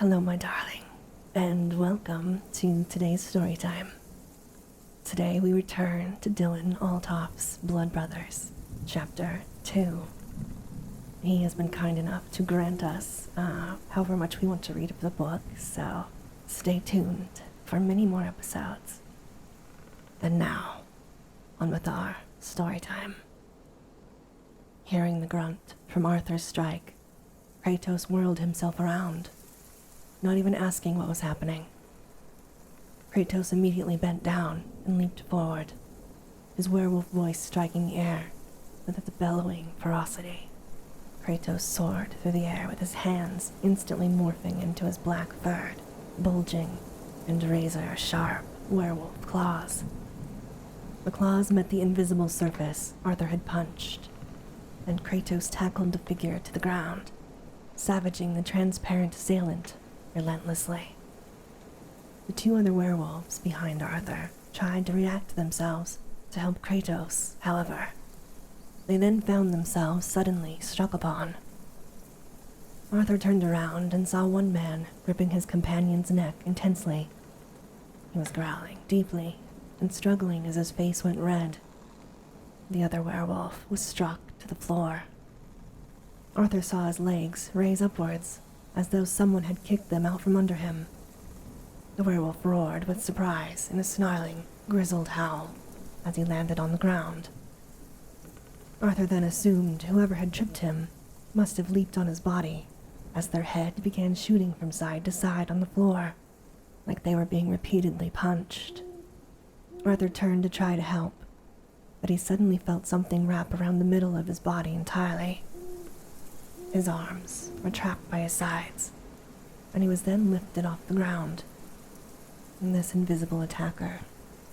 Hello, my darling, and welcome to today's story time. Today we return to Dylan Altoft's Blood Brothers, Chapter 2. He has been kind enough to grant us however much we want to read of the book, so stay tuned for many more episodes. And now, on with our story time. Hearing the grunt from Arthur's strike, Kratos whirled himself around, not even asking what was happening. Kratos immediately bent down and leaped forward, his werewolf voice striking the air with its bellowing ferocity. Kratos soared through the air with his hands instantly morphing into his black furred, bulging, and razor-sharp werewolf claws. The claws met the invisible surface Arthur had punched, and Kratos tackled the figure to the ground, savaging the transparent assailant relentlessly. The two other werewolves behind Arthur tried to react themselves to help Kratos, however. They then found themselves suddenly struck upon. Arthur turned around and saw one man gripping his companion's neck intensely. He was growling deeply and struggling as his face went red. The other werewolf was struck to the floor. Arthur saw his legs raise upwards, as though someone had kicked them out from under him. The werewolf roared with surprise in a snarling, grizzled howl as he landed on the ground. Arthur then assumed whoever had tripped him must have leaped on his body, as their head began shooting from side to side on the floor, like they were being repeatedly punched. Arthur turned to try to help, but he suddenly felt something wrap around the middle of his body entirely. His arms were trapped by his sides, and he was then lifted off the ground. And this invisible attacker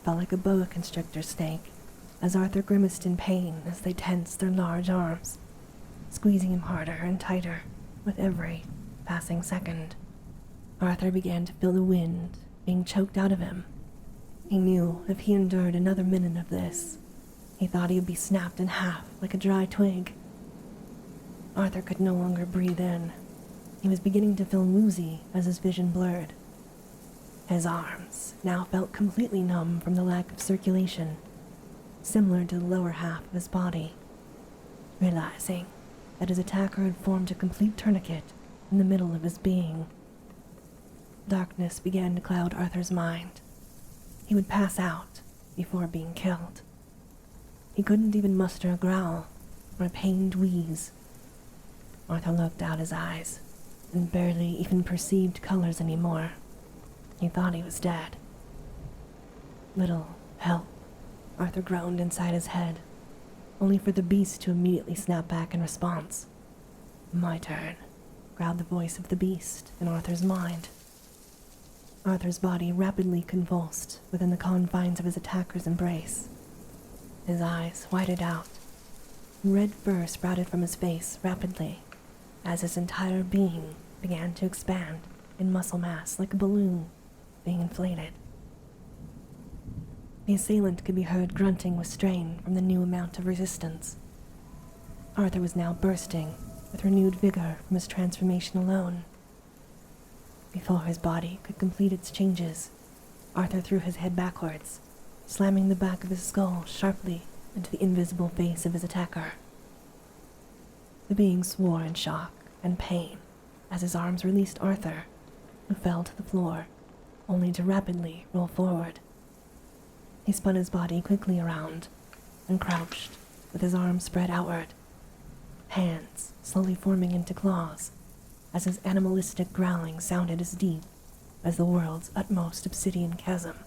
felt like a boa constrictor snake, as Arthur grimaced in pain as they tensed their large arms, squeezing him harder and tighter with every passing second. Arthur began to feel the wind being choked out of him. He knew if he endured another minute of this, he thought he would be snapped in half like a dry twig. Arthur could no longer breathe in. He was beginning to feel woozy as his vision blurred. His arms now felt completely numb from the lack of circulation, similar to the lower half of his body. Realizing that his attacker had formed a complete tourniquet in the middle of his being, darkness began to cloud Arthur's mind. He would pass out before being killed. He couldn't even muster a growl or a pained wheeze. Arthur looked out his eyes and barely even perceived colors anymore. He thought he was dead. Little help, Arthur groaned inside his head, only for the beast to immediately snap back in response. My turn, growled the voice of the beast in Arthur's mind. Arthur's body rapidly convulsed within the confines of his attacker's embrace. His eyes widened out, and red fur sprouted from his face rapidly, as his entire being began to expand in muscle mass like a balloon being inflated. The assailant could be heard grunting with strain from the new amount of resistance. Arthur was now bursting with renewed vigor from his transformation alone. Before his body could complete its changes, Arthur threw his head backwards, slamming the back of his skull sharply into the invisible face of his attacker. The being swore in shock and pain as his arms released Arthur, who fell to the floor, only to rapidly roll forward. He spun his body quickly around and crouched with his arms spread outward, hands slowly forming into claws as his animalistic growling sounded as deep as the world's utmost obsidian chasm.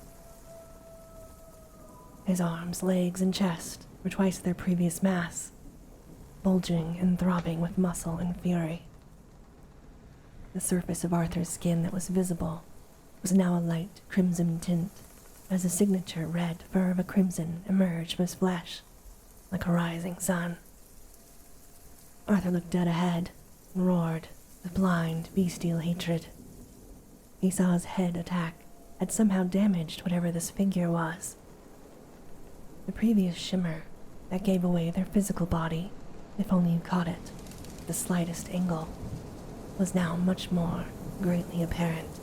His arms, legs, and chest were twice their previous mass, bulging and throbbing with muscle and fury. The surface of Arthur's skin that was visible was now a light crimson tint, as the signature red fur of a crimson emerged from his flesh, like a rising sun. Arthur looked dead ahead and roared with blind, bestial hatred. He saw his head attack had somehow damaged whatever this figure was. The previous shimmer that gave away their physical body, if only you caught it, at the slightest angle, was now much more greatly apparent.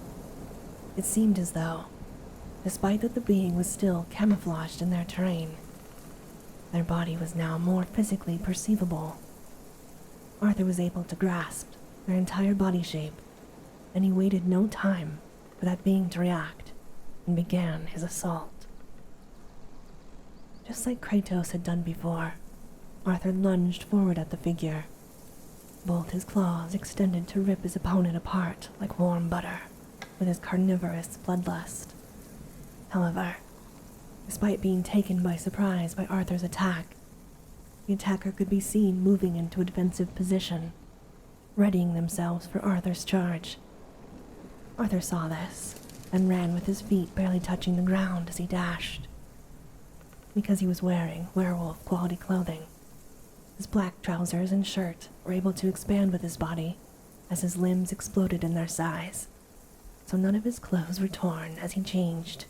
It seemed as though, despite that the being was still camouflaged in their terrain, their body was now more physically perceivable. Arthur was able to grasp their entire body shape, and he waited no time for that being to react and began his assault. Just like Kratos had done before, Arthur lunged forward at the figure, both his claws extended to rip his opponent apart like warm butter with his carnivorous bloodlust. However, despite being taken by surprise by Arthur's attack, the attacker could be seen moving into a defensive position, readying themselves for Arthur's charge. Arthur saw this and ran with his feet barely touching the ground as he dashed. Because he was wearing werewolf-quality clothing, his black trousers and shirt were able to expand with his body as his limbs exploded in their size, so none of his clothes were torn as he changed.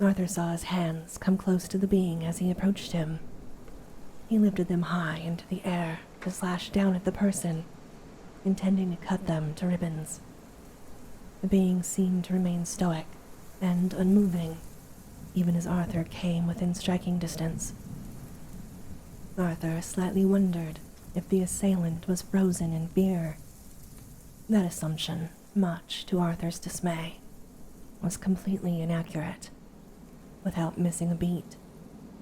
Arthur saw his hands come close to the being as he approached him. He lifted them high into the air to slash down at the person, intending to cut them to ribbons. The being seemed to remain stoic and unmoving, even as Arthur came within striking distance. Arthur slightly wondered if the assailant was frozen in fear. That assumption, much to Arthur's dismay, was completely inaccurate. Without missing a beat,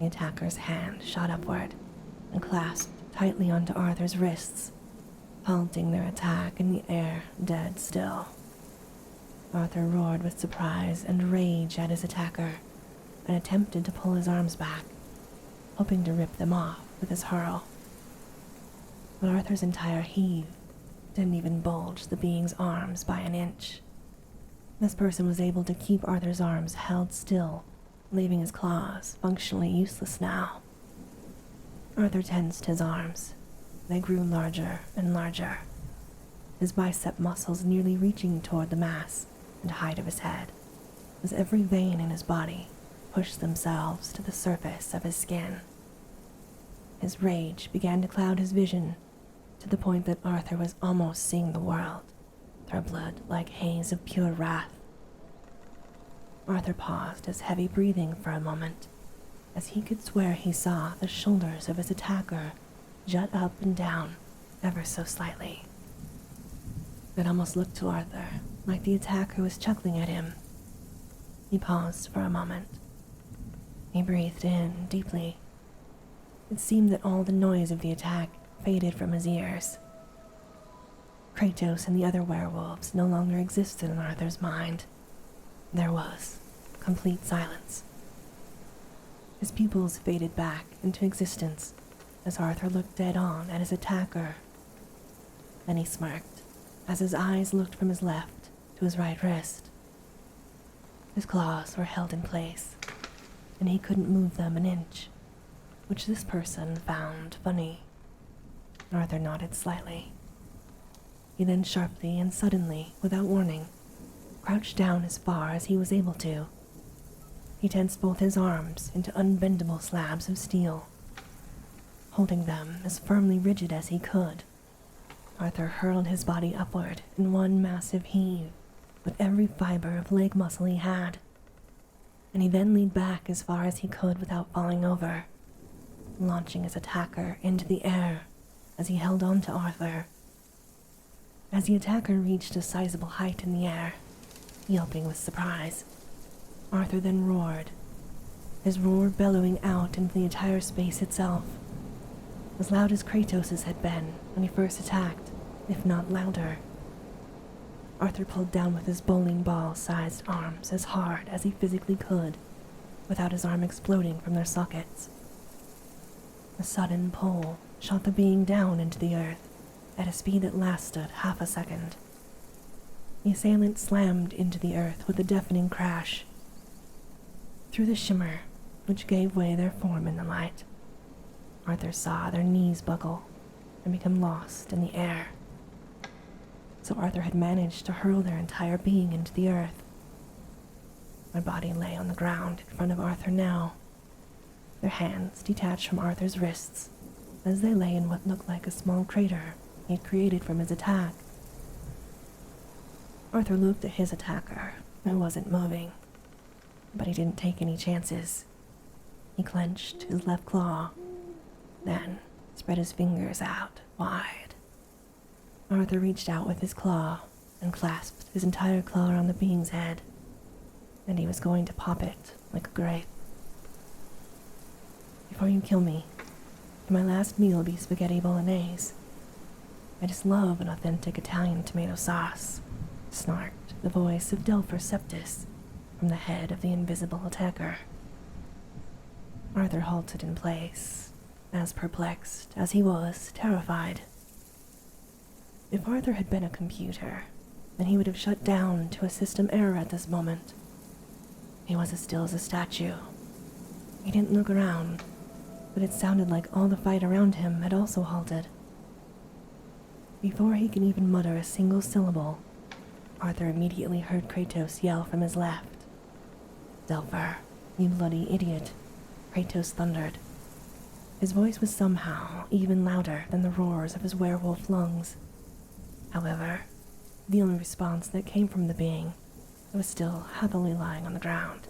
the attacker's hand shot upward and clasped tightly onto Arthur's wrists, halting their attack in the air dead still. Arthur roared with surprise and rage at his attacker and attempted to pull his arms back, hoping to rip them off with his hurl. But Arthur's entire heave didn't even bulge the being's arms by an inch. This person was able to keep Arthur's arms held still, leaving his claws functionally useless now. Arthur tensed his arms. They grew larger and larger, his bicep muscles nearly reaching toward the mass and height of his head, as every vein in his body pushed themselves to the surface of his skin. His rage began to cloud his vision to the point that Arthur was almost seeing the world through a blood-like haze of pure wrath. Arthur paused his heavy breathing for a moment, as he could swear he saw the shoulders of his attacker jut up and down ever so slightly. It almost looked to Arthur like the attacker was chuckling at him. He paused for a moment. He breathed in deeply. It seemed that all the noise of the attack faded from his ears. Kratos and the other werewolves no longer existed in Arthur's mind. There was complete silence. His pupils faded back into existence as Arthur looked dead on at his attacker. Then he smirked as his eyes looked from his left to his right wrist. His claws were held in place, and he couldn't move them an inch, which this person found funny. Arthur nodded slightly. He then sharply and suddenly, without warning, crouched down as far as he was able to. He tensed both his arms into unbendable slabs of steel. Holding them as firmly rigid as he could, Arthur hurled his body upward in one massive heave with every fiber of leg muscle he had, and he then leaned back as far as he could without falling over, launching his attacker into the air as he held on to Arthur. As the attacker reached a sizable height in the air, yelping with surprise, Arthur then roared, his roar bellowing out into the entire space itself, as loud as Kratos's had been when he first attacked, if not louder. Arthur pulled down with his bowling ball-sized arms as hard as he physically could, without his arm exploding from their sockets. A sudden pull shot the being down into the earth at a speed that lasted half a second. The assailant slammed into the earth with a deafening crash. Through the shimmer, which gave way their form in the light, Arthur saw their knees buckle and become lost in the air. So Arthur had managed to hurl their entire being into the earth. My body lay on the ground in front of Arthur now, their hands detached from Arthur's wrists as they lay in what looked like a small crater he had created from his attack. Arthur looked at his attacker, who wasn't moving, but he didn't take any chances. He clenched his left claw, then spread his fingers out wide. Arthur reached out with his claw and clasped his entire claw around the being's head, and he was going to pop it like a grape. "Before you kill me, can my last meal be spaghetti bolognese? I just love an authentic Italian tomato sauce," snarked the voice of Delphur Septus from the head of the invisible attacker. Arthur halted in place, as perplexed as he was terrified. If Arthur had been a computer, then he would have shut down to a system error at this moment. He was as still as a statue. He didn't look around, but it sounded like all the fight around him had also halted. Before he could even mutter a single syllable, Arthur immediately heard Kratos yell from his left. "Delphur, you bloody idiot," Kratos thundered. His voice was somehow even louder than the roars of his werewolf lungs. However, the only response that came from the being was still heavily lying on the ground,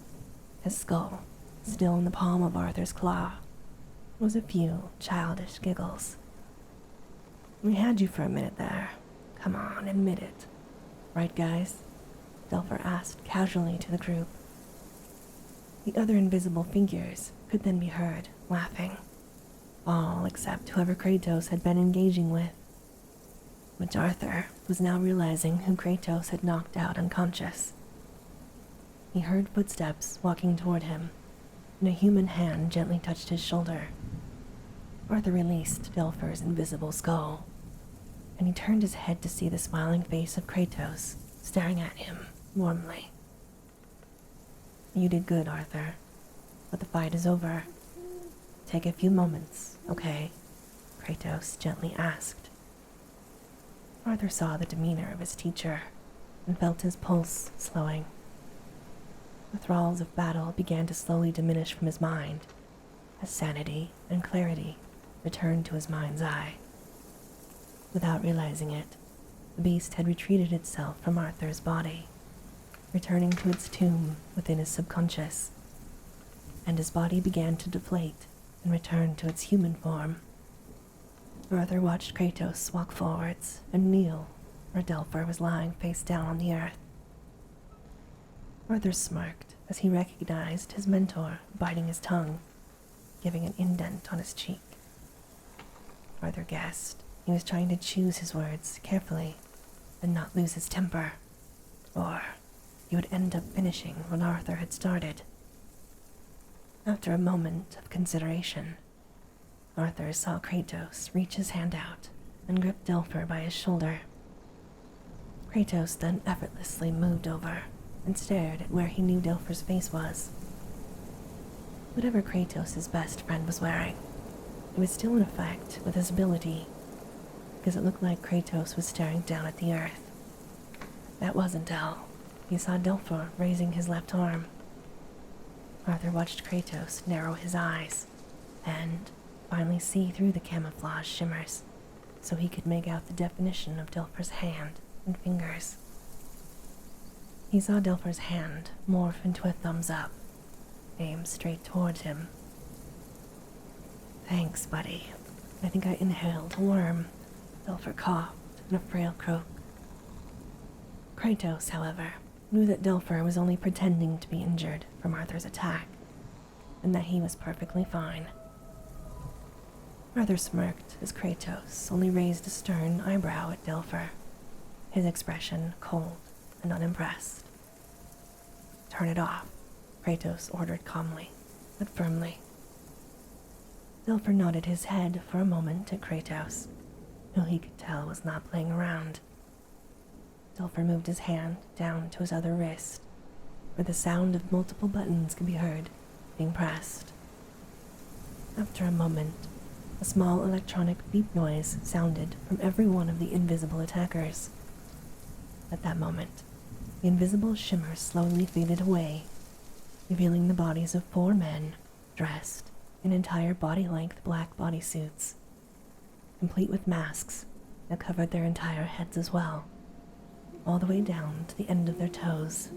his skull still in the palm of Arthur's claw, was a few childish giggles. "We had you for a minute there. Come on, admit it. Right, guys?" Delphur asked casually to the group. The other invisible figures could then be heard laughing, all except whoever Kratos had been engaging with, which Arthur was now realizing who Kratos had knocked out unconscious. He heard footsteps walking toward him, and a human hand gently touched his shoulder. Arthur released Delphur's invisible skull, and he turned his head to see the smiling face of Kratos staring at him warmly. "You did good, Arthur, but the fight is over. Take a few moments, okay?" Kratos gently asked. Arthur saw the demeanor of his teacher and felt his pulse slowing. The thralls of battle began to slowly diminish from his mind as sanity and clarity returned to his mind's eye. Without realizing it, the beast had retreated itself from Arthur's body, returning to its tomb within his subconscious, and his body began to deflate and return to its human form. Arthur watched Kratos walk forwards and kneel where Delphur was lying face down on the earth. Arthur smirked as he recognized his mentor biting his tongue, giving an indent on his cheek. Arthur guessed he was trying to choose his words carefully and not lose his temper, or he would end up finishing what Arthur had started. After a moment of consideration, Arthur saw Kratos reach his hand out and grip Delphur by his shoulder. Kratos then effortlessly moved over and stared at where he knew Delphur's face was. Whatever Kratos' best friend was wearing, it was still in effect with his ability, because it looked like Kratos was staring down at the earth. That wasn't all. He saw Delphur raising his left arm. Arthur watched Kratos narrow his eyes and finally see through the camouflage shimmers so he could make out the definition of Delphur's hand and fingers. He saw Delphur's hand morph into a thumbs up, aimed straight towards him. "Thanks, buddy. I think I inhaled a worm," Delphur coughed in a frail croak. Kratos, however, knew that Delphur was only pretending to be injured from Arthur's attack, and that he was perfectly fine. Arthur smirked as Kratos only raised a stern eyebrow at Delphur, his expression cold and unimpressed. "Turn it off," Kratos ordered calmly, but firmly. Delphur nodded his head for a moment at Kratos, who he could tell was not playing around. Delphur moved his hand down to his other wrist, where the sound of multiple buttons could be heard being pressed. After a moment, a small electronic beep noise sounded from every one of the invisible attackers. At that moment, the invisible shimmer slowly faded away, revealing the bodies of 4 men dressed in entire body-length black bodysuits, complete with masks that covered their entire heads as well. all the way down to the end of their toes.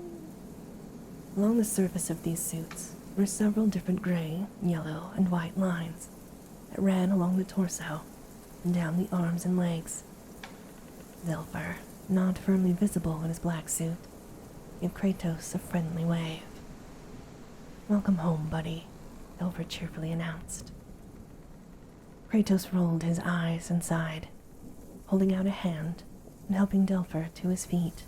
Along the surface of these suits were several different gray, yellow, and white lines that ran along the torso and down the arms and legs. Zilfer, not firmly visible in his black suit, gave Kratos a friendly wave. "Welcome home, buddy," Zilfer cheerfully announced. Kratos rolled his eyes and sighed, holding out a hand and helping Delpher to his feet.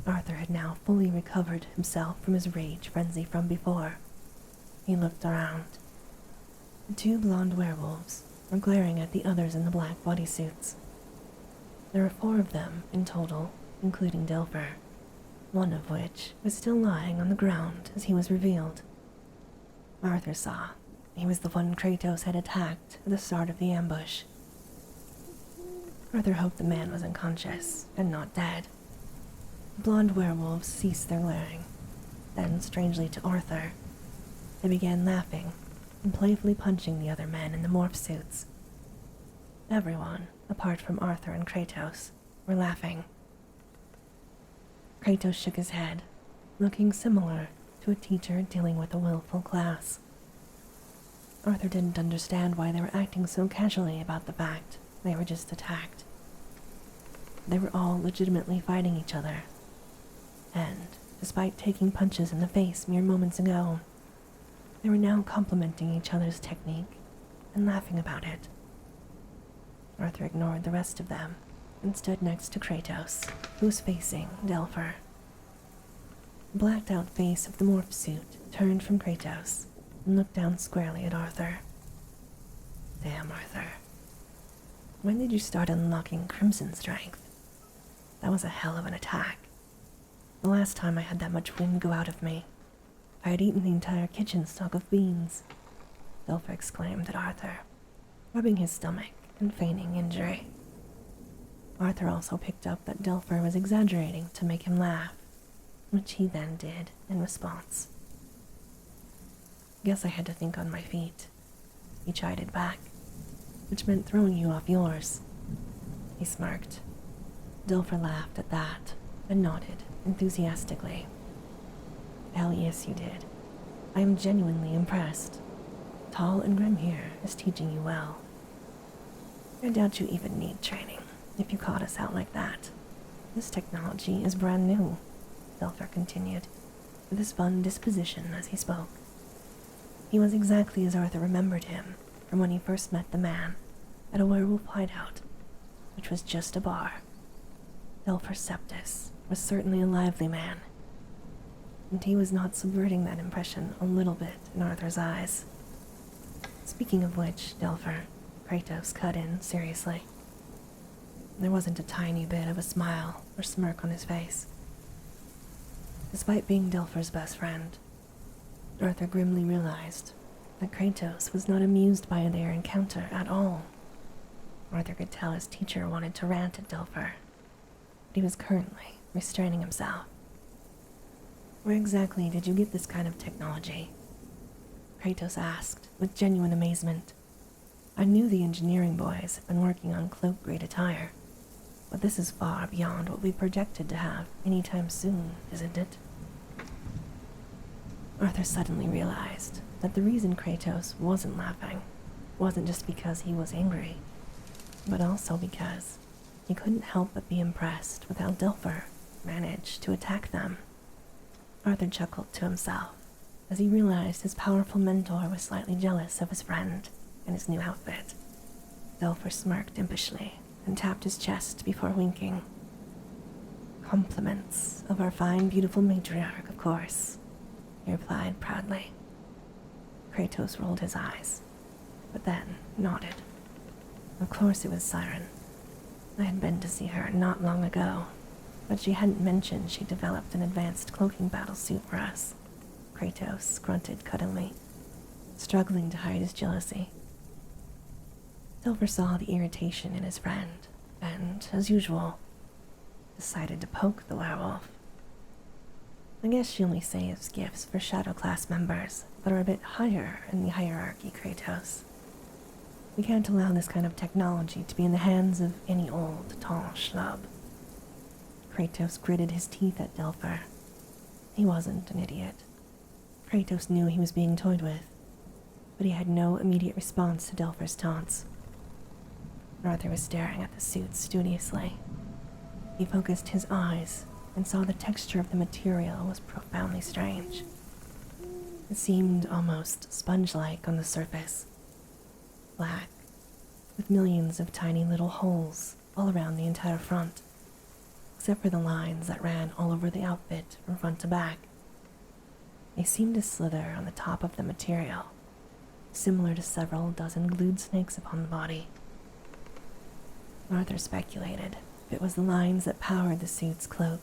Arthur had now fully recovered himself from his rage frenzy from before. He looked around. The two blonde werewolves were glaring at the others in the black bodysuits. There were 4 of them in total, including Delpher, one of which was still lying on the ground as he was revealed. Arthur saw he was the one Kratos had attacked at the start of the ambush. Arthur hoped the man was unconscious and not dead. The blonde werewolves ceased their glaring. Then, strangely to Arthur, they began laughing and playfully punching the other men in the morph suits. Everyone, apart from Arthur and Kratos, were laughing. Kratos shook his head, looking similar to a teacher dealing with a willful class. Arthur didn't understand why they were acting so casually about the fact they were just attacked. They were all legitimately fighting each other, and, despite taking punches in the face mere moments ago, they were now complimenting each other's technique and laughing about it. Arthur ignored the rest of them and stood next to Kratos, who was facing Delpher. The blacked-out face of the morph suit turned from Kratos and looked down squarely at Arthur. "Damn, Arthur. When did you start unlocking Crimson Strength? That was a hell of an attack. The last time I had that much wind go out of me, I had eaten the entire kitchen stock of beans," Delpher exclaimed at Arthur, rubbing his stomach and feigning injury. Arthur also picked up that Delpher was exaggerating to make him laugh, which he then did in response. "Guess I had to think on my feet," he chided back, "which meant throwing you off yours." He smirked. Delpher laughed at that and nodded enthusiastically. "Hell yes, you did. I am genuinely impressed. Tall and Grim here is teaching you well. I doubt you even need training if you caught us out like that. This technology is brand new," Delpher continued, with his fun disposition as he spoke. He was exactly as Arthur remembered him from when he first met the man at a werewolf hideout, which was just a bar. Delpher Septus was certainly a lively man, and he was not subverting that impression a little bit in Arthur's eyes. "Speaking of which, Delpher," Kratos cut in seriously. There wasn't a tiny bit of a smile or smirk on his face. Despite being Delpher's best friend, Arthur grimly realized that Kratos was not amused by their encounter at all. Arthur could tell his teacher wanted to rant at Delpher, but he was currently restraining himself. "Where exactly did you get this kind of technology?" Kratos asked with genuine amazement. "I knew the engineering boys had been working on cloak-grade attire, but this is far beyond what we projected to have anytime soon, isn't it?" Arthur suddenly realized that the reason Kratos wasn't laughing wasn't just because he was angry, but also because he couldn't help but be impressed with how Delpher managed to attack them. Arthur chuckled to himself as he realized his powerful mentor was slightly jealous of his friend and his new outfit. Delpher smirked impishly and tapped his chest before winking. "Compliments of our fine, beautiful matriarch, of course," he replied proudly. Kratos rolled his eyes, but then nodded. "Of course it was Siren. I had been to see her not long ago, but she hadn't mentioned she developed an advanced cloaking battlesuit for us," Kratos grunted cunningly, struggling to hide his jealousy. Delpher saw the irritation in his friend, and, as usual, decided to poke the werewolf. "I guess she only saves gifts for Shadow Class members that are a bit higher in the hierarchy, Kratos. We can't allow this kind of technology to be in the hands of any old, tall schlub." Kratos gritted his teeth at Delpher. He wasn't an idiot. Kratos knew he was being toyed with, but he had no immediate response to Delpher's taunts. Arthur was staring at the suit studiously. He focused his eyes and saw the texture of the material was profoundly strange. It seemed almost sponge-like on the surface, black, with millions of tiny little holes all around the entire front, except for the lines that ran all over the outfit from front to back. They seemed to slither on the top of the material, similar to several dozen glued snakes upon the body. Arthur speculated if it was the lines that powered the suit's cloak.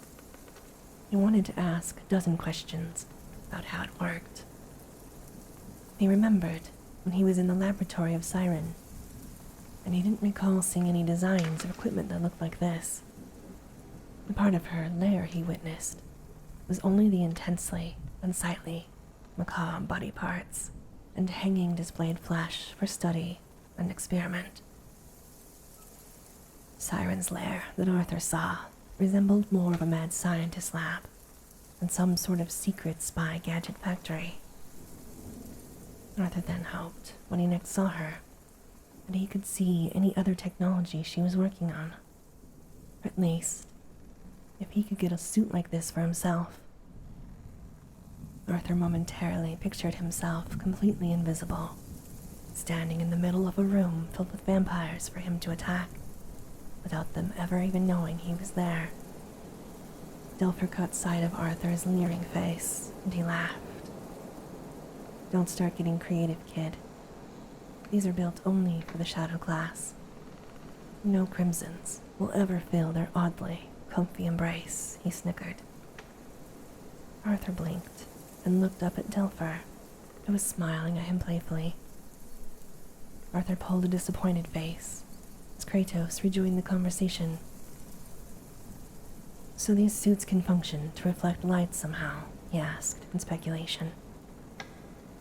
He wanted to ask a dozen questions about how it worked. He remembered when he was in the laboratory of Siren, and he didn't recall seeing any designs of equipment that looked like this. The part of her lair he witnessed was only the intensely unsightly, macabre body parts and hanging displayed flesh for study and experiment. Siren's lair that Arthur saw resembled more of a mad scientist lab than some sort of secret spy gadget factory. Arthur then hoped, when he next saw her, that he could see any other technology she was working on. Or at least, if he could get a suit like this for himself. Arthur momentarily pictured himself completely invisible, standing in the middle of a room filled with vampires for him to attack, without them ever even knowing he was there. Delpher caught sight of Arthur's leering face, and he laughed. "Don't start getting creative, kid. These are built only for the shadow class. No crimsons will ever fill their oddly comfy embrace," he snickered. Arthur blinked and looked up at Delpher, who was smiling at him playfully. Arthur pulled a disappointed face as Kratos rejoined the conversation. "So these suits can function to reflect light somehow?" he asked in speculation.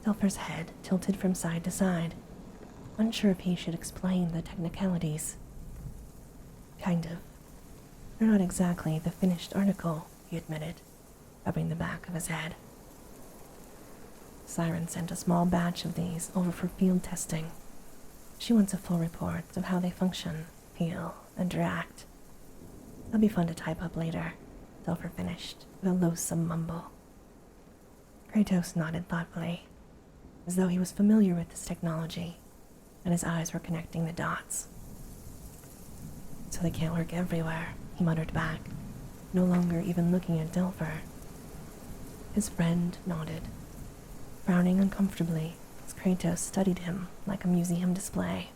Delpher's head tilted from side to side, unsure if he should explain the technicalities. "Kind of. They're not exactly the finished article," he admitted, rubbing the back of his head. "Siren sent a small batch of these over for field testing. She wants a full report of how they function, feel, and react. That'll be fun to type up later," Delpher finished with a loathsome mumble. Kratos nodded thoughtfully, as though he was familiar with this technology, and his eyes were connecting the dots. "So they can't work everywhere," he muttered back, no longer even looking at Delpher. His friend nodded, frowning uncomfortably as Kratos studied him like a museum display.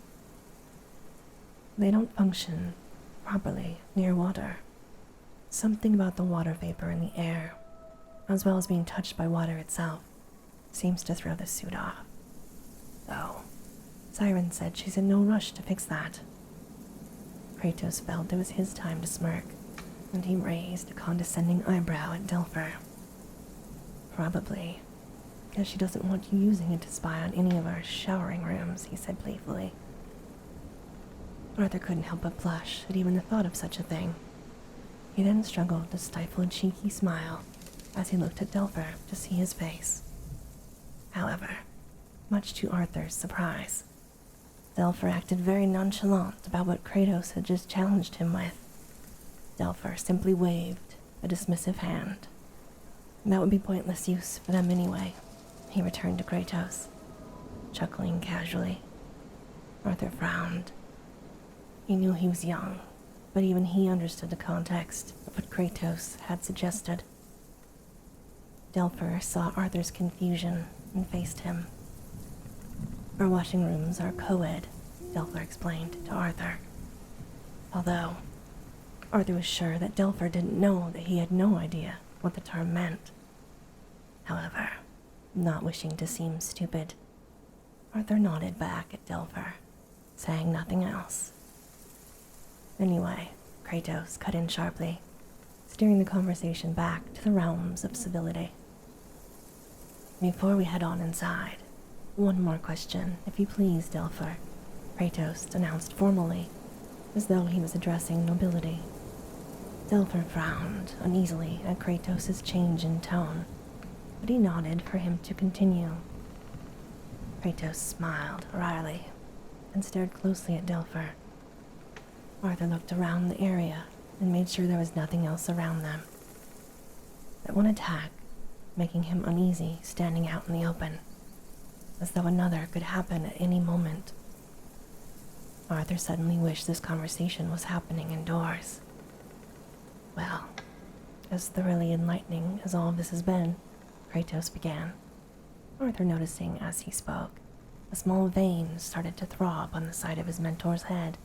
"They don't function properly near water. Something about the water vapor in the air, as well as being touched by water itself, seems to throw the suit off. Though, Siren said she's in no rush to fix that." Kratos felt it was his time to smirk, and he raised a condescending eyebrow at Delpher. "Probably, because she doesn't want you using it to spy on any of our showering rooms," he said playfully. Arthur couldn't help but blush at even the thought of such a thing. He then struggled to stifle a cheeky smile as he looked at Delpher to see his face. However, much to Arthur's surprise, Delpher acted very nonchalant about what Kratos had just challenged him with. Delpher simply waved a dismissive hand. That would be pointless use for them anyway, he returned to Kratos, chuckling casually. Arthur frowned. He knew he was young, but even he understood the context of what Kratos had suggested. Delpher saw Arthur's confusion and faced him. "Our washing rooms are co-ed," Delpher explained to Arthur. Although Arthur was sure that Delpher didn't know that he had no idea what the term meant. However, not wishing to seem stupid, Arthur nodded back at Delpher, saying nothing else. Anyway, Kratos cut in sharply, steering the conversation back to the realms of civility. "Before we head on inside, one more question, if you please, Delpher," Kratos announced formally, as though he was addressing nobility. Delpher frowned uneasily at Kratos' change in tone, but he nodded for him to continue. Kratos smiled wryly and stared closely at Delpher. Arthur looked around the area and made sure there was nothing else around them. That one attack, making him uneasy standing out in the open, as though another could happen at any moment. Arthur suddenly wished this conversation was happening indoors. Well, as thoroughly enlightening as all of this has been, Kratos began, Arthur noticing as he spoke, a small vein started to throb on the side of his mentor's head.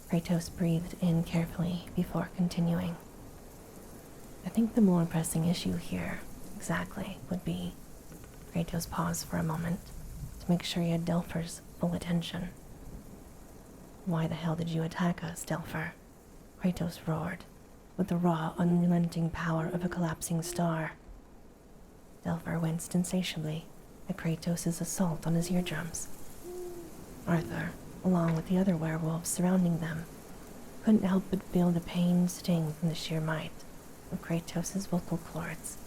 Kratos breathed in carefully before continuing. I think the more pressing issue here, exactly, would be... Kratos paused for a moment to make sure he had Delpher's full attention. Why the hell did you attack us, Delpher? Kratos roared, with the raw, unrelenting power of a collapsing star. Delpher winced insatiably at Kratos' assault on his eardrums. Arthur, along with the other werewolves surrounding them, couldn't help but feel the pain sting from the sheer might of Kratos' vocal cords.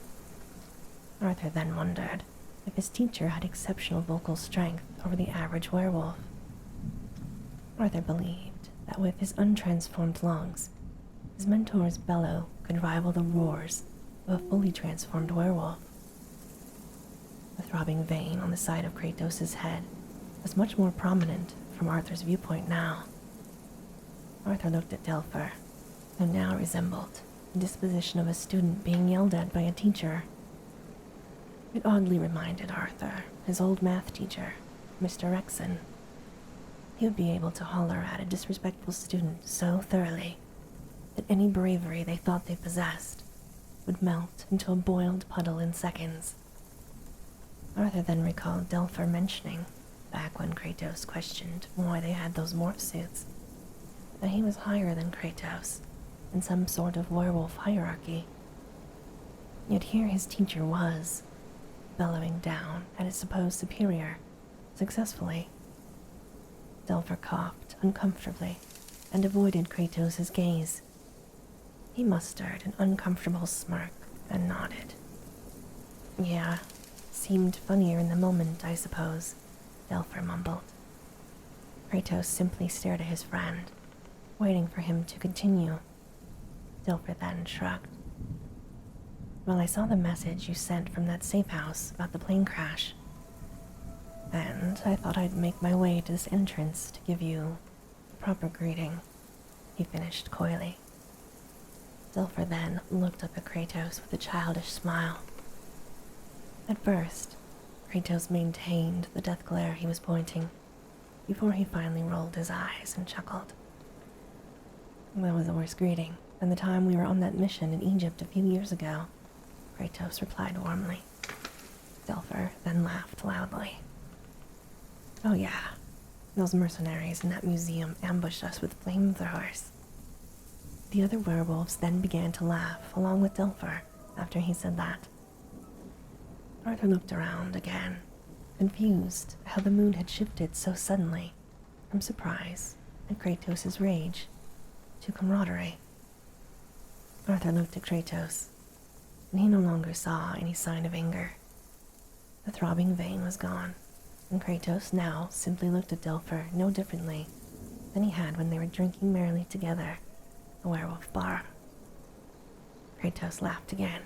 Arthur then wondered if his teacher had exceptional vocal strength over the average werewolf. Arthur believed that with his untransformed lungs, his mentor's bellow could rival the roars of a fully transformed werewolf. The throbbing vein on the side of Kratos' head was much more prominent from Arthur's viewpoint now. Arthur looked at Delpher, who now resembled the disposition of a student being yelled at by a teacher. It oddly reminded Arthur his old math teacher, Mr. Rexon. He would be able to holler at a disrespectful student so thoroughly that any bravery they thought they possessed would melt into a boiled puddle in seconds. Arthur then recalled Delpher mentioning, back when Kratos questioned why they had those morph suits, that he was higher than Kratos in some sort of werewolf hierarchy. Yet here his teacher was, bellowing down at his supposed superior, successfully. Delpher coughed uncomfortably and avoided Kratos' gaze. He mustered an uncomfortable smirk and nodded. Yeah, seemed funnier in the moment, I suppose, Delpher mumbled. Kratos simply stared at his friend, waiting for him to continue. Delpher then shrugged. Well, I saw the message you sent from that safe house about the plane crash, and I thought I'd make my way to this entrance to give you a proper greeting, he finished coyly. Delpher then looked up at Kratos with a childish smile. At first, Kratos maintained the death glare he was pointing, before he finally rolled his eyes and chuckled. That was a worse greeting than the time we were on that mission in Egypt a few years ago, Kratos replied warmly. Delpher then laughed loudly. Oh yeah, those mercenaries in that museum ambushed us with flamethrowers. The other werewolves then began to laugh along with Delpher after he said that. Arthur looked around again, confused at how the mood had shifted so suddenly from surprise at Kratos' rage to camaraderie. Arthur looked at Kratos, and he no longer saw any sign of anger. The throbbing vein was gone, and Kratos now simply looked at Delpher no differently than he had when they were drinking merrily together at the werewolf bar. Kratos laughed again.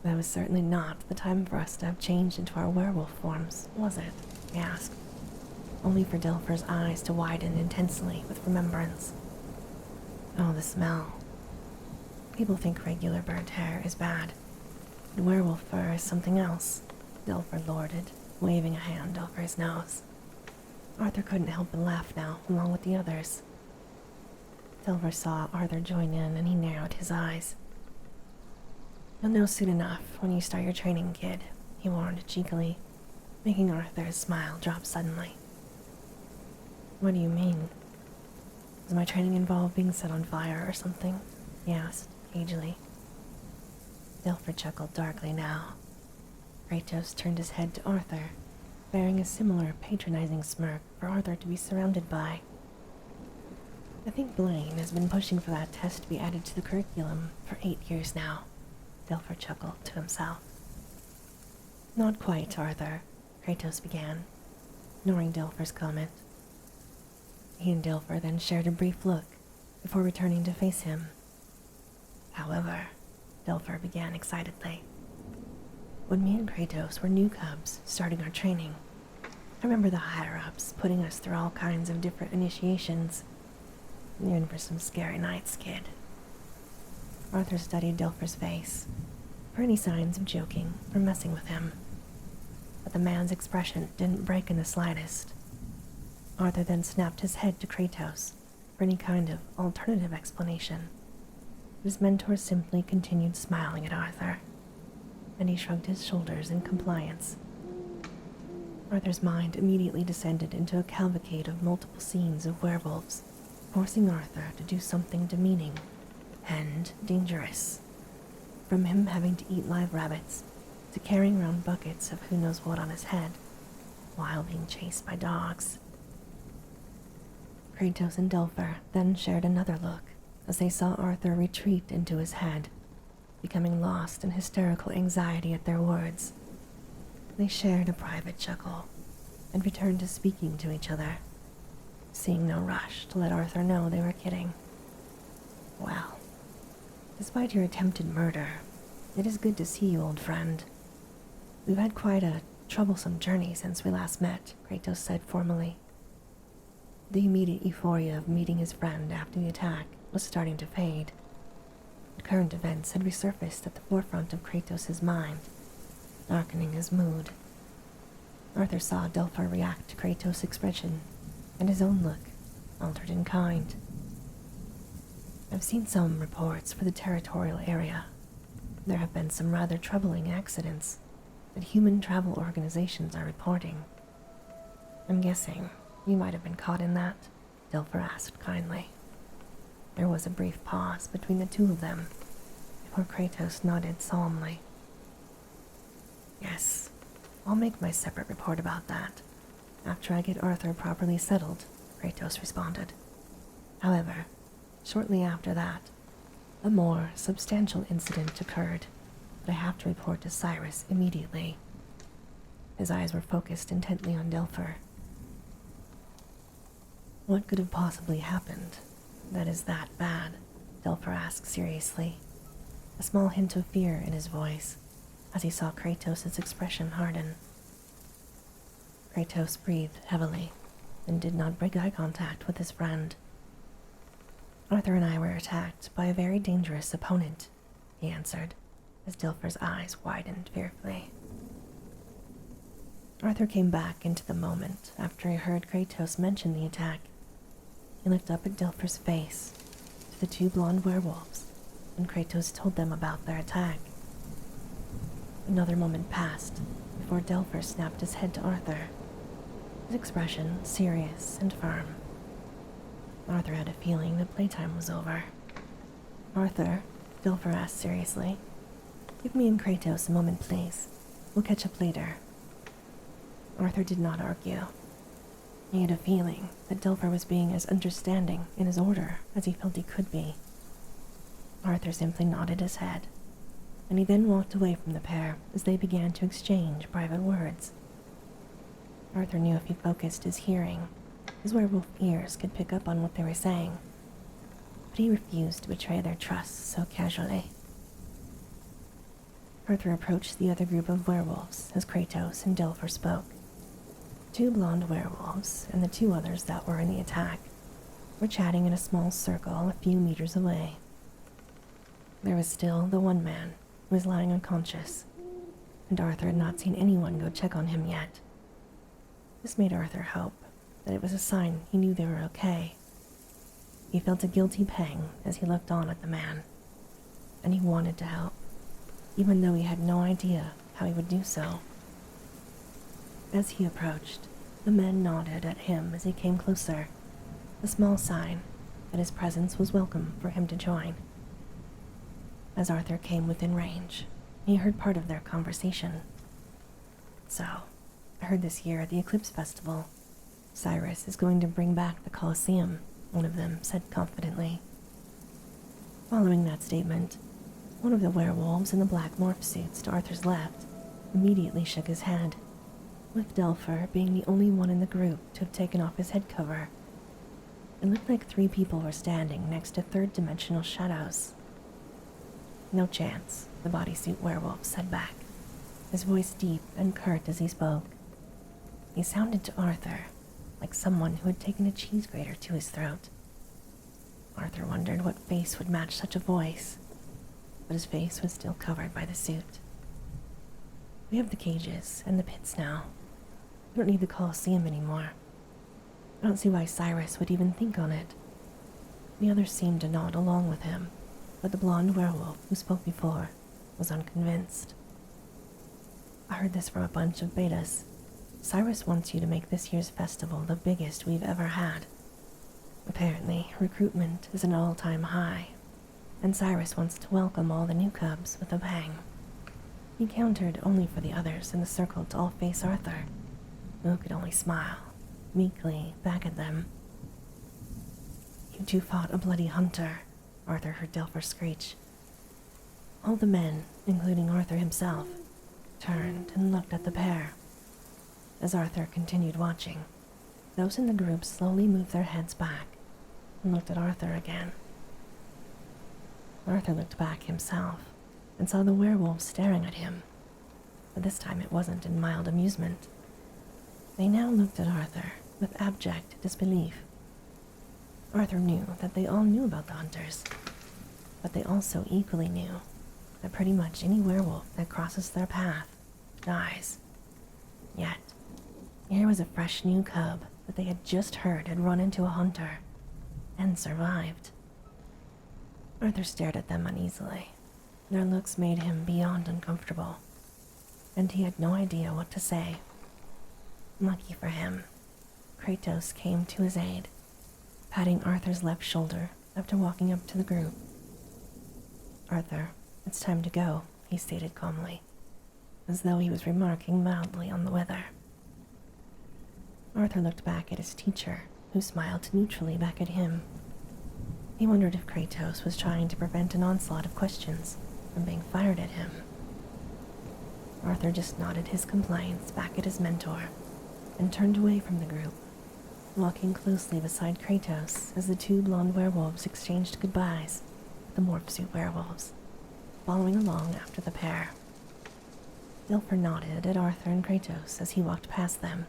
That was certainly not the time for us to have changed into our werewolf forms, was it? He asked, only for Delpher's eyes to widen intensely with remembrance. Oh, the smell. People think regular burnt hair is bad, but werewolf fur is something else, Delpher lorded, waving a hand over his nose. Arthur couldn't help but laugh now, along with the others. Delpher saw Arthur join in, and he narrowed his eyes. You'll know soon enough when you start your training, kid, he warned cheekily, making Arthur's smile drop suddenly. What do you mean? Does my training involve being set on fire or something? He asked, cagily. Delpher chuckled darkly now. Kratos turned his head to Arthur, bearing a similar patronizing smirk for Arthur to be surrounded by. I think Blaine has been pushing for that test to be added to the curriculum for 8 years now, Delpher chuckled to himself. Not quite, Arthur, Kratos began, ignoring Delpher's comment. He and Delpher then shared a brief look before returning to face him. However, Delpher began excitedly. When me and Kratos were new cubs starting our training, I remember the higher-ups putting us through all kinds of different initiations. You're in for some scary nights, kid. Arthur studied Delpher's face for any signs of joking or messing with him, but the man's expression didn't break in the slightest. Arthur then snapped his head to Kratos for any kind of alternative explanation. His mentor simply continued smiling at Arthur, and he shrugged his shoulders in compliance. Arthur's mind immediately descended into a cavalcade of multiple scenes of werewolves, forcing Arthur to do something demeaning and dangerous. From him having to eat live rabbits, to carrying around buckets of who knows what on his head, while being chased by dogs. Kratos and Delpher then shared another look as they saw Arthur retreat into his head, becoming lost in hysterical anxiety at their words. They shared a private chuckle and returned to speaking to each other, seeing no rush to let Arthur know they were kidding. Well, despite your attempted murder, it is good to see you, old friend. We've had quite a troublesome journey since we last met, Kratos said formally. The immediate euphoria of meeting his friend after the attack was starting to fade. Current events had resurfaced at the forefront of Kratos' mind, darkening his mood. Arthur saw Delpher react to Kratos' expression, and his own look altered in kind. I've seen some reports for the territorial area. There have been some rather troubling accidents that human travel organizations are reporting. I'm guessing you might have been caught in that, Delpher asked kindly. There was a brief pause between the two of them before Kratos nodded solemnly. Yes, I'll make my separate report about that after I get Arthur properly settled, Kratos responded. However, shortly after that, a more substantial incident occurred that I have to report to Cyrus immediately. His eyes were focused intently on Delpher. What could have possibly happened that is that bad? Delpher asked seriously, a small hint of fear in his voice as he saw Kratos' expression harden. Kratos breathed heavily and did not break eye contact with his friend. Arthur and I were attacked by a very dangerous opponent, he answered, as Delpher's eyes widened fearfully. Arthur came back into the moment after he heard Kratos mention the attack. He looked up at Delpher's face, to the two blonde werewolves, and Kratos told them about their attack. Another moment passed before Delpher snapped his head to Arthur, his expression serious and firm. Arthur had a feeling that playtime was over. Arthur, Delpher asked seriously, give me and Kratos a moment, please. We'll catch up later. Arthur did not argue. He had a feeling that Delpher was being as understanding in his order as he felt he could be. Arthur simply nodded his head, and he then walked away from the pair as they began to exchange private words. Arthur knew if he focused his hearing, his werewolf ears could pick up on what they were saying, but he refused to betray their trust so casually. Arthur approached the other group of werewolves as Kratos and Delpher spoke. Two blonde werewolves and the two others that were in the attack were chatting in a small circle a few meters away. There was still the one man who was lying unconscious, and Arthur had not seen anyone go check on him yet. This made Arthur hope that it was a sign he knew they were okay. He felt a guilty pang as he looked on at the man, and he wanted to help, even though he had no idea how he would do so. As he approached, the men nodded at him as he came closer, a small sign that his presence was welcome for him to join. As Arthur came within range, he heard part of their conversation. So, I heard this year at the Eclipse Festival, Cyrus is going to bring back the Colosseum one of them said confidently. Following that statement, one of the werewolves in the black morph suits to Arthur's left immediately shook his head, with Delpher being the only one in the group to have taken off his head cover. It looked like 3 people were standing next to third-dimensional shadows. No chance, the bodysuit werewolf said back, his voice deep and curt as he spoke. He sounded to Arthur like someone who had taken a cheese grater to his throat. Arthur wondered what face would match such a voice, but his face was still covered by the suit. We have the cages and the pits now. We don't need the Colosseum anymore. I don't see why Cyrus would even think on it. The others seemed to nod along with him, but the blonde werewolf who spoke before was unconvinced. I heard this from a bunch of betas. Cyrus wants you to make this year's festival the biggest we've ever had. Apparently, recruitment is an all-time high, and Cyrus wants to welcome all the new cubs with a bang. He countered only for the others in the circle to all face Arthur, who could only smile meekly back at them. You 2 fought a bloody hunter, Arthur heard Delpher screech. All the men, including Arthur himself, turned and looked at the pair. As Arthur continued watching, those in the group slowly moved their heads back and looked at Arthur again. Arthur looked back himself and saw the werewolves staring at him, but this time it wasn't in mild amusement. They now looked at Arthur with abject disbelief. Arthur knew that they all knew about the hunters, but they also equally knew that pretty much any werewolf that crosses their path dies. Yet, here was a fresh new cub that they had just heard had run into a hunter and survived. Arthur stared at them uneasily. Their looks made him beyond uncomfortable, and he had no idea what to say. Lucky for him, Kratos came to his aid, patting Arthur's left shoulder after walking up to the group. Arthur, it's time to go, he stated calmly, as though he was remarking mildly on the weather. Arthur looked back at his teacher, who smiled neutrally back at him. He wondered if Kratos was trying to prevent an onslaught of questions from being fired at him. Arthur just nodded his compliance back at his mentor and turned away from the group, walking closely beside Kratos as the 2 blonde werewolves exchanged goodbyes with the morph suit werewolves, following along after the pair. Delpher nodded at Arthur and Kratos as he walked past them,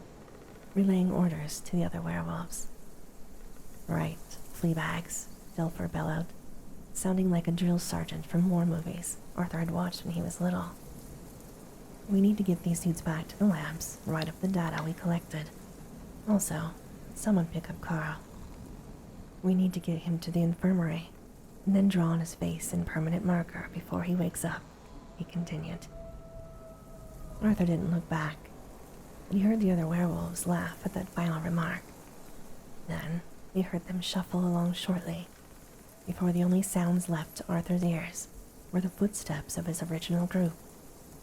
relaying orders to the other werewolves. Right, fleabags, Delpher bellowed, sounding like a drill sergeant from war movies Arthur had watched when he was little. We need to get these suits back to the labs, write up the data we collected. Also, someone pick up Carl. We need to get him to the infirmary, and then draw on his face in permanent marker before he wakes up, he continued. Arthur didn't look back, but he heard the other werewolves laugh at that final remark. Then, he heard them shuffle along shortly, before the only sounds left to Arthur's ears were the footsteps of his original group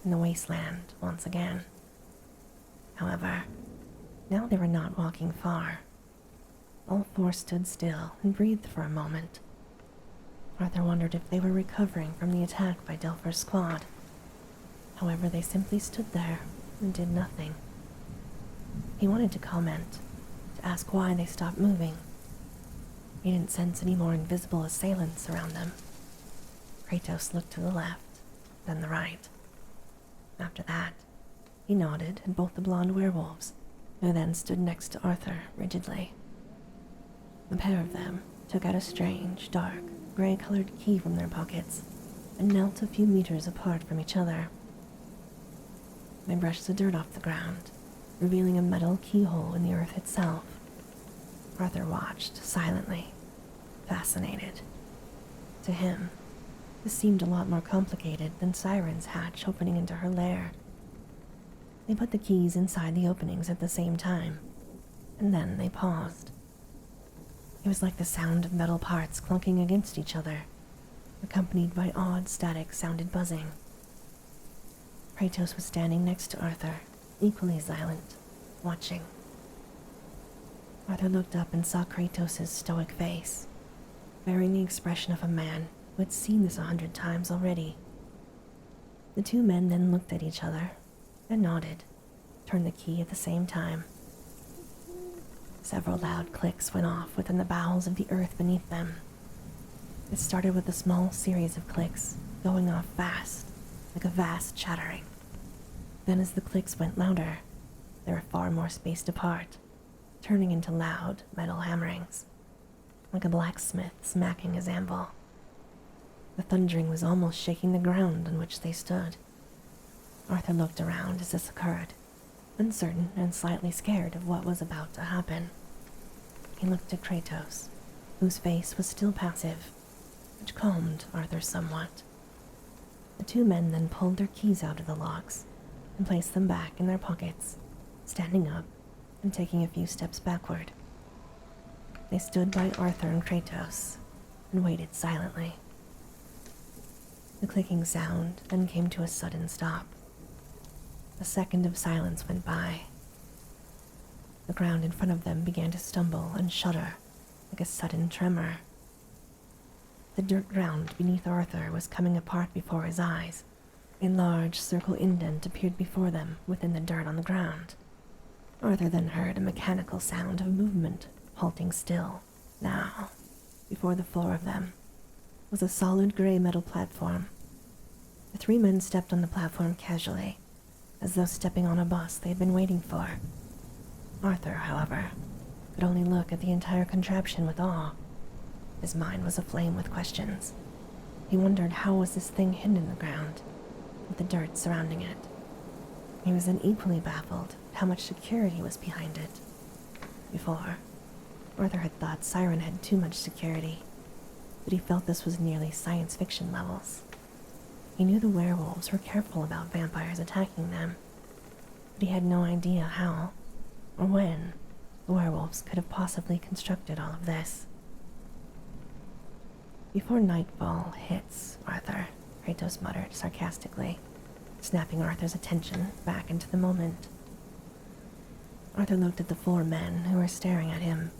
in the wasteland once again. However, now they were not walking far. All 4 stood still and breathed for a moment. Arthur wondered if they were recovering from the attack by Delpher's squad. However, they simply stood there and did nothing. He wanted to comment, to ask why they stopped moving. He didn't sense any more invisible assailants around them. Kratos looked to the left, then the right. After that, he nodded at both the blonde werewolves, who then stood next to Arthur rigidly. The pair of them took out a strange, dark, gray-colored key from their pockets and knelt a few meters apart from each other. They brushed the dirt off the ground, revealing a metal keyhole in the earth itself. Arthur watched silently, fascinated. To him, this seemed a lot more complicated than Siren's hatch opening into her lair. They put the keys inside the openings at the same time, and then they paused. It was like the sound of metal parts clunking against each other, accompanied by odd static-sounded buzzing. Kratos was standing next to Arthur, equally silent, watching. Arthur looked up and saw Kratos' stoic face, bearing the expression of a man who had seen this 100 times already. The two men then looked at each other and nodded, turned the key at the same time. Several loud clicks went off within the bowels of the earth beneath them. It started with a small series of clicks, going off fast, like a vast chattering. Then as the clicks went louder, they were far more spaced apart, turning into loud metal hammerings, like a blacksmith smacking his anvil. The thundering was almost shaking the ground on which they stood. Arthur looked around as this occurred, uncertain and slightly scared of what was about to happen. He looked at Kratos, whose face was still passive, which calmed Arthur somewhat. The two men then pulled their keys out of the locks and placed them back in their pockets, standing up and taking a few steps backward. They stood by Arthur and Kratos and waited silently. The clicking sound then came to a sudden stop. A second of silence went by. The ground in front of them began to stumble and shudder like a sudden tremor. The dirt ground beneath Arthur was coming apart before his eyes. A large circle indent appeared before them within the dirt on the ground. Arthur then heard a mechanical sound of movement, halting still. Now, before the floor of them, was a solid gray metal platform. The three men stepped on the platform casually, as though stepping on a bus they had been waiting for. Arthur, however, could only look at the entire contraption with awe. His mind was aflame with questions. He wondered how was this thing hidden in the ground, with the dirt surrounding it. He was then equally baffled at how much security was behind it. Before, Arthur had thought Siren had too much security, but he felt this was nearly science fiction levels. He knew the werewolves were careful about vampires attacking them, but he had no idea how or when the werewolves could have possibly constructed all of this. Before nightfall hits, Arthur, Kratos muttered sarcastically, snapping Arthur's attention back into the moment. Arthur looked at the four men who were staring at him,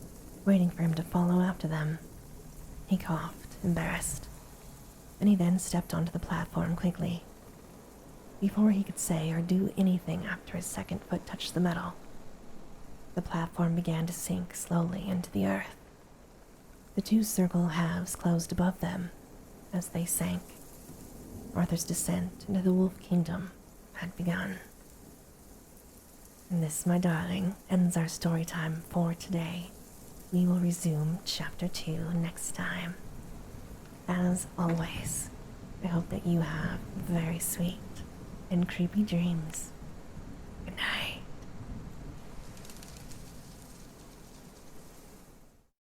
waiting for him to follow after them. He coughed, embarrassed, and he then stepped onto the platform quickly. Before he could say or do anything after his second foot touched the metal, the platform began to sink slowly into the earth. The two circle halves closed above them as they sank. Arthur's descent into the Wolf Kingdom had begun. And this, my darling, ends our story time for today. We will resume Chapter 2 next time. As always, I hope that you have very sweet and creepy dreams.